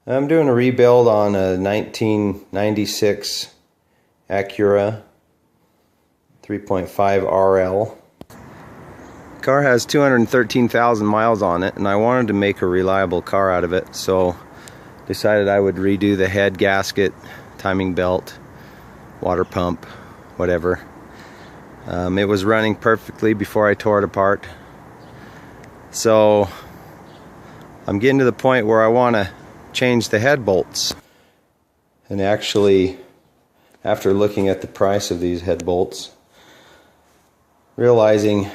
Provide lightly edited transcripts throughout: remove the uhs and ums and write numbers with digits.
I'm doing a rebuild on a 1996 Acura 3.5 RL. The car has 213,000 miles on it, and I wanted to make a reliable car out of it, so decided I would redo the head gasket, timing belt, water pump, whatever. It was running perfectly before I tore it apart. So I'm getting to the point where I want to change the head bolts. And actually, after looking at the price of these head bolts, realizing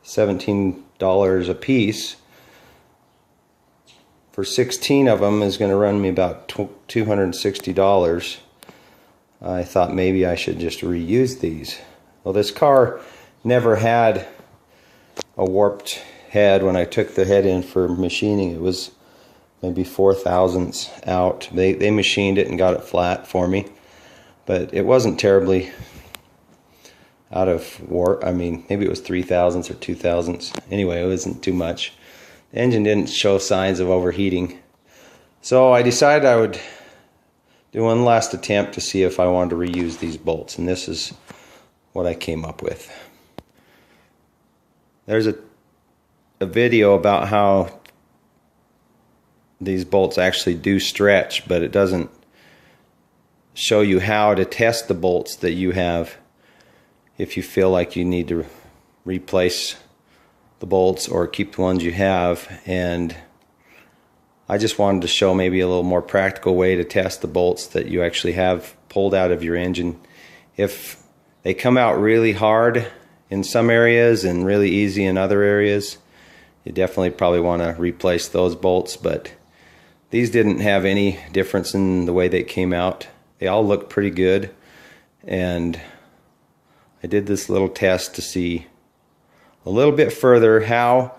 $17 a piece for 16 of them is going to run me about $260. I thought maybe I should just reuse these. Well, this car never had a warped head. When I took the head in for machining, it was maybe 4 thousandths out. They machined it and got it flat for me, but it wasn't terribly out of warp. I mean, maybe it was 3 thousandths or 2 thousandths. Anyway, it wasn't too much. The engine didn't show signs of overheating. So I decided I would do one last attempt to see if I wanted to reuse these bolts, and this is what I came up with. There's a video about how these bolts actually do stretch, but it doesn't show you how to test the bolts that you have if you feel like you need to replace the bolts or keep the ones you have. And I just wanted to show maybe a little more practical way to test the bolts that you actually have pulled out of your engine. If they come out really hard in some areas and really easy in other areas, you definitely probably want to replace those bolts. But these didn't have any difference in the way they came out. They all look pretty good, and I did this little test to see a little bit further how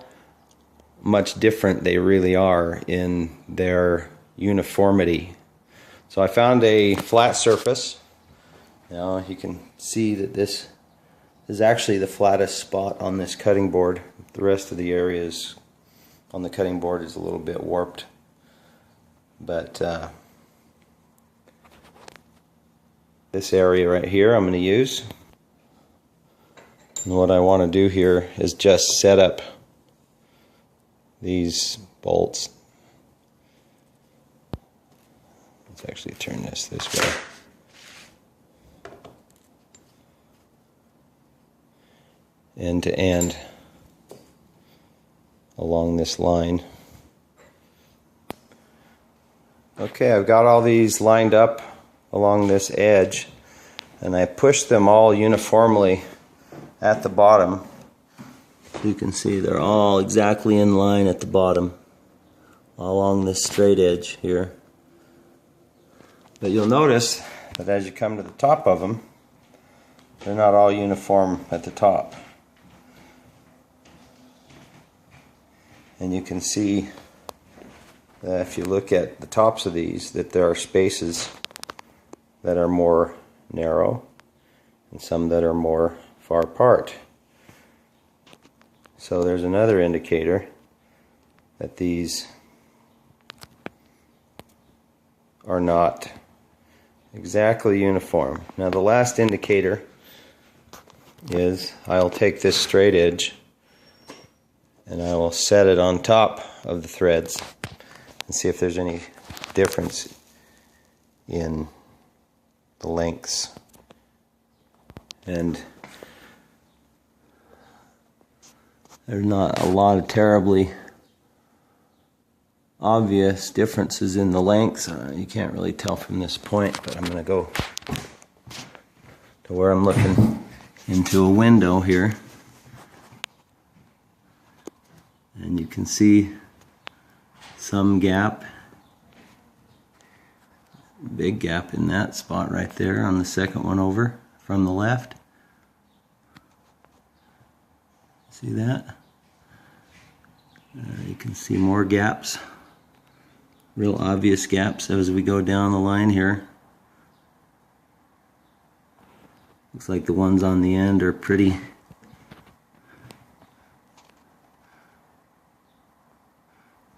much different they really are in their uniformity. So I found a flat surface. Now you can see that this is actually the flattest spot on this cutting board. The rest of the areas on the cutting board is a little bit warped. But this area right here I'm going to use. And what I want to do here is just set up these bolts. Let's actually turn this way. End to end along this line. Okay, I've got all these lined up along this edge, and I pushed them all uniformly at the bottom. You can see they're all exactly in line at the bottom along this straight edge here. But you'll notice that as you come to the top of them, they're not all uniform at the top. And you can see that if you look at the tops of these, that there are spaces that are more narrow and some that are more far apart. So there's another indicator that these are not exactly uniform. Now the last indicator is I'll take this straight edge and I will set it on top of the threads and see if there's any difference in the lengths. And there's not a lot of terribly obvious differences in the lengths. You can't really tell from this point, but I'm going to go to where I'm looking into a window here. And you can see some gap, big gap in that spot right there on the second one over from the left. See that? You can see more gaps, real obvious gaps as we go down the line here. Looks like the ones on the end are pretty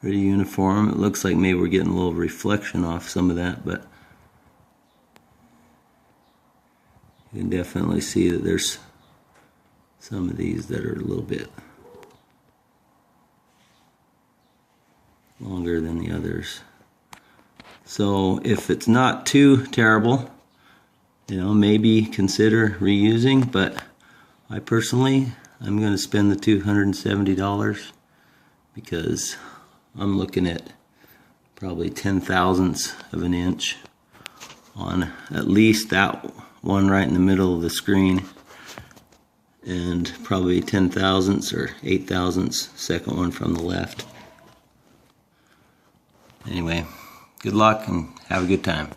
pretty uniform. It looks like maybe we're getting a little reflection off some of that, but you can definitely see that there's some of these that are a little bit longer than the others. So if it's not too terrible, maybe consider reusing, but I personally, I'm going to spend the $270 because I'm looking at probably 10/1000ths of an inch on at least that one right in the middle of the screen, and probably 10/1000ths or 8/1000ths second one from the left. Anyway, good luck and have a good time.